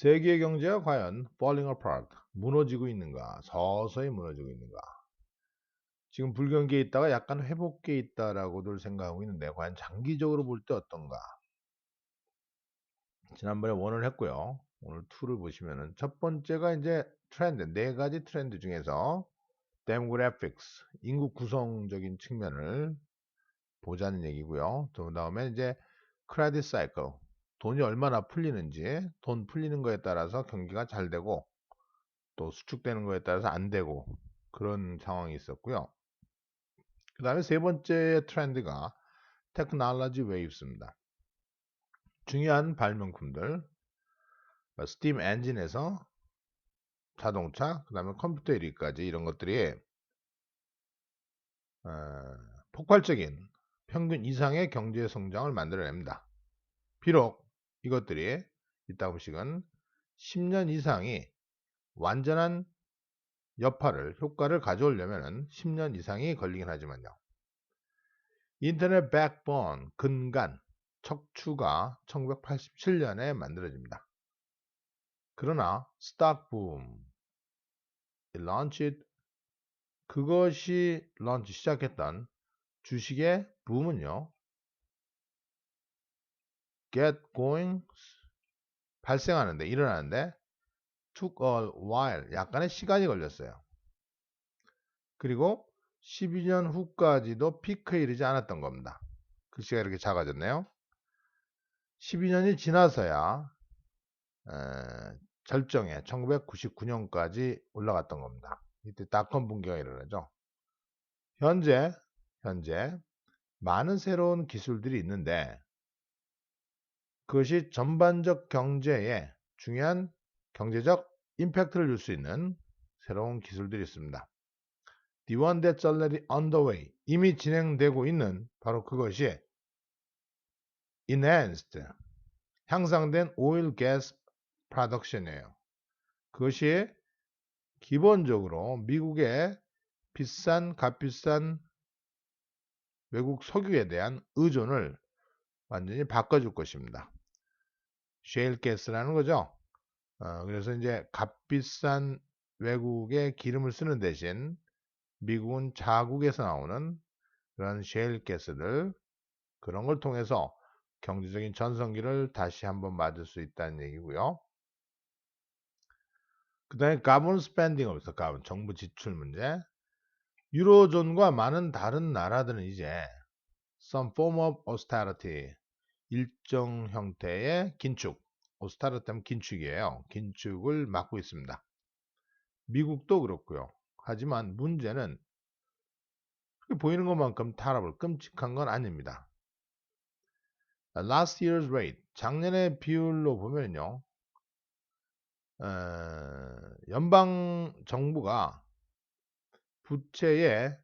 세계 경제가 과연 falling apart, 무너지고 있는가, 서서히 무너지고 있는가. 지금 불경기에 있다가 약간 회복기에 있다라고들 생각하고 있는데 과연 장기적으로 볼 때 어떤가. 지난번에 1을 했고요. 오늘 2를 보시면은 첫 번째가 이제 트렌드, 네 가지 트렌드 중에서 demographics, 인구 구성적인 측면을 보자는 얘기고요. 그 다음에 이제 credit cycle, 돈이 얼마나 풀리는지, 돈 풀리는 거에 따라서 경기가 잘 되고 또 수축되는 거에 따라서 안 되고 그런 상황이 있었고요. 그 다음에 세 번째 트렌드가 테크놀로지 웨이브스입니다. 중요한 발명품들, 스팀 엔진에서 자동차, 그 다음에 컴퓨터 1위까지 이런 것들이 어, 폭발적인 평균 이상의 경제 성장을 만들어냅니다. 비록 이것들이 이따 보시건 10년 이상이 완전한 여파를, 효과를 가져오려면 10년 이상이 걸리긴 하지만요. 인터넷 백본, 근간, 척추가 1987년에 만들어집니다. 그러나 스탁 붐, 런치, 그것이 런치 시작했던 주식의 붐은요, get going, 발생하는데, 일어나는데 took a while, 약간의 시간이 걸렸어요. 그리고 12년 후까지도 피크에 이르지 않았던 겁니다. 글씨가 이렇게 작아졌네요. 12년이 지나서야 절정에 1999년까지 올라갔던 겁니다. 이때 닷컴 붕괴가 일어나죠. 현재 많은 새로운 기술들이 있는데 그것이 전반적 경제에 중요한 경제적 임팩트를 줄 수 있는 새로운 기술들이 있습니다. The one that's already underway, 이미 진행되고 있는 바로 그것이 enhanced, 향상된 oil gas production이에요. 그것이 기본적으로 미국의 값비싼 외국 석유에 대한 의존을 완전히 바꿔줄 것입니다. 셰일 가스라는 거죠. 그래서 이제 값비싼 외국의 기름을 쓰는 대신 미국은 자국에서 나오는 그런 셰일 가스들, 그런 걸 통해서 경제적인 전성기를 다시 한번 맞을 수 있다는 얘기고요. 그 다음에 가본 스펜딩 없어. 가본 정부 지출 문제. 유로존과 많은 다른 나라들은 이제 some form of austerity, 일정 형태의 긴축, austerity 하면 긴축이에요. 긴축을 막고 있습니다. 미국도 그렇고요. 하지만 문제는 보이는 것만큼 탄압을 끔찍한 건 아닙니다. Last year's rate, 작년의 비율로 보면요, 연방 정부가 부채의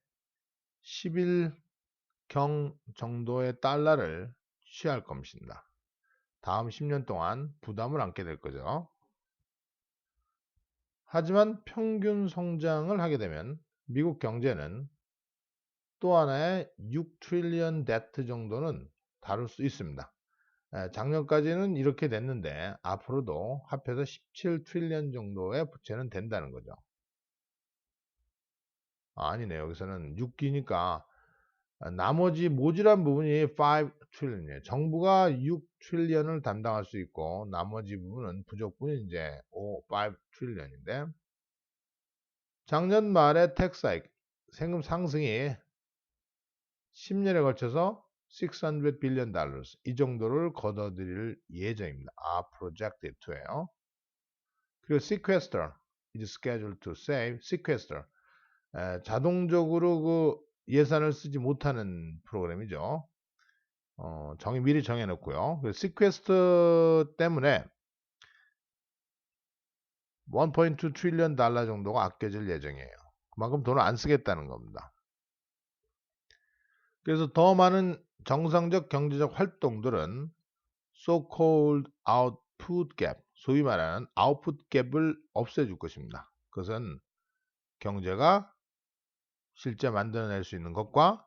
11경 정도의 달러를 취할 것입니다. 다음 10년 동안 부담을 안게 될 거죠. 하지만 평균 성장을 하게 되면 미국 경제는 또 하나의 6트릴리언 데트 정도는 다룰 수 있습니다. 작년까지는 이렇게 됐는데 앞으로도 합해서 17트릴리언 정도의 부채는 된다는 거죠. 아니네, 여기서는 6기니까 나머지 모질한 부분이 5트릴리언이에요. 정부가 6트릴리언을 담당할 수 있고 나머지 부분은 부족분이 이제 5트릴리언인데 작년 말에 텍사익 세금 상승이 10년에 걸쳐서 600 빌리언 달러, 이 정도를 걷어들일 예정입니다. projected to예요. 그리고 sequester is scheduled to save. sequester, 자동적으로 그 예산을 쓰지 못하는 프로그램이죠. 미리 정해놓고요. 그 sequester 때문에 1.2 트릴리언 달러 정도가 아껴질 예정이에요. 그만큼 돈을 안 쓰겠다는 겁니다. 그래서 더 많은 정상적 경제적 활동들은 so-called output gap, 소위 말하는 output gap을 없애줄 것입니다. 그것은 경제가 실제 만들어낼 수 있는 것과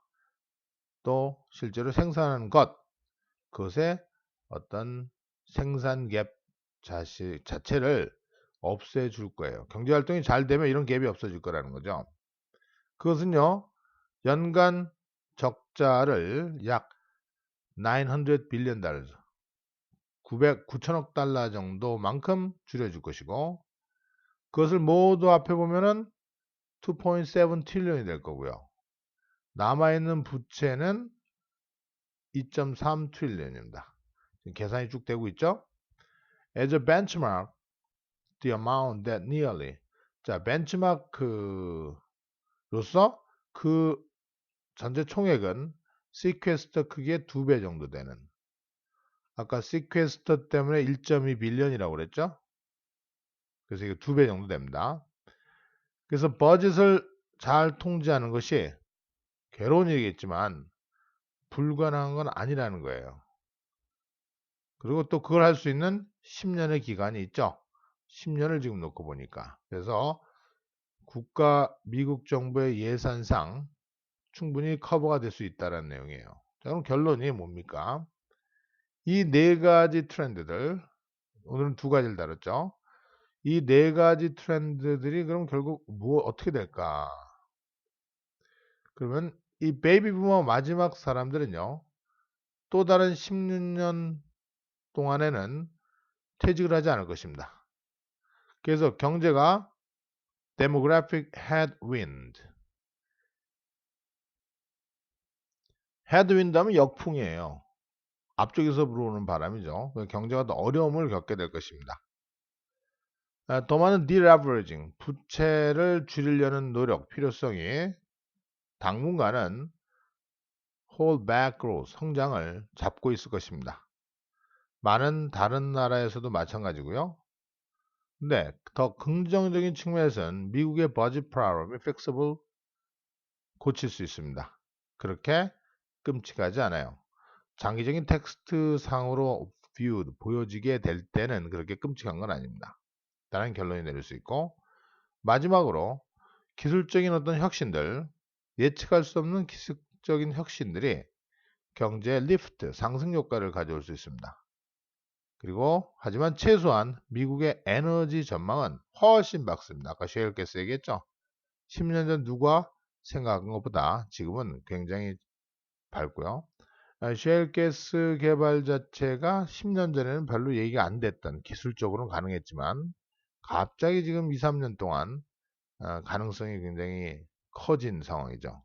또 실제로 생산하는 것, 그것의 어떤 생산 갭, 자체를 없애줄 거예요. 경제활동이 잘 되면 이런 갭이 없어질 거라는 거죠. 그것은요, 연간 적자를 약 900 빌리언 달러, 9천억 달러 정도만큼 줄여줄 것이고, 그것을 모두 합해 보면은 2.7 트릴리언이 될 거고요. 남아있는 부채는 2.3 트릴리언입니다. 계산이 쭉 되고 있죠? As a benchmark, the amount that nearly, 자, 벤치마크로서 그 전체 총액은 시퀘스터 크기의 2배 정도 되는, 아까 시퀘스터 때문에 1.2 빌리언이라고 그랬죠? 그래서 이거 2배 정도 됩니다. 그래서 버짓을 잘 통제하는 것이 괴로운 일이겠지만 불가능한 건 아니라는 거예요. 그리고 또 그걸 할 수 있는 10년의 기간이 있죠. 10년을 지금 놓고 보니까. 그래서 미국 정부의 예산상 충분히 커버가 될 수 있다는 내용이에요. 자, 그럼 결론이 뭡니까? 이 네 가지 트렌드들, 오늘은 두 가지를 다뤘죠. 이 네 가지 트렌드들이 그럼 결국 어떻게 될까? 그러면 이 베이비 부머 마지막 사람들은요, 또 다른 16년 동안에는 퇴직을 하지 않을 것입니다. 그래서 경제가 demographic headwind. headwind 하면 역풍이에요. 앞쪽에서 불어오는 바람이죠. 경제가 더 어려움을 겪게 될 것입니다. 더 많은 deleveraging, 부채를 줄이려는 노력, 필요성이 당분간은 hold back growth, 성장을 잡고 있을 것입니다. 많은 다른 나라에서도 마찬가지고요. 근데 더 긍정적인 측면에서는 미국의 budget problem이 fixable, 고칠 수 있습니다. 그렇게 끔찍하지 않아요. 장기적인 텍스트 상으로 보여지게 될 때는 그렇게 끔찍한 건 아닙니다. 라는 결론이 내릴 수 있고, 마지막으로 기술적인 어떤 혁신들, 예측할 수 없는 기술적인 혁신들이 경제의 리프트, 상승 효과를 가져올 수 있습니다. 그리고 하지만 최소한 미국의 에너지 전망은 훨씬 밝습니다. 아까 셰일가스 얘기했죠. 10년 전 누가 생각한 것보다 지금은 굉장히 밝고요. 셰일가스 개발 자체가 10년 전에는 별로 얘기가 안 됐던, 기술적으로는 가능했지만 갑자기 지금 2, 3년 동안 가능성이 굉장히 커진 상황이죠.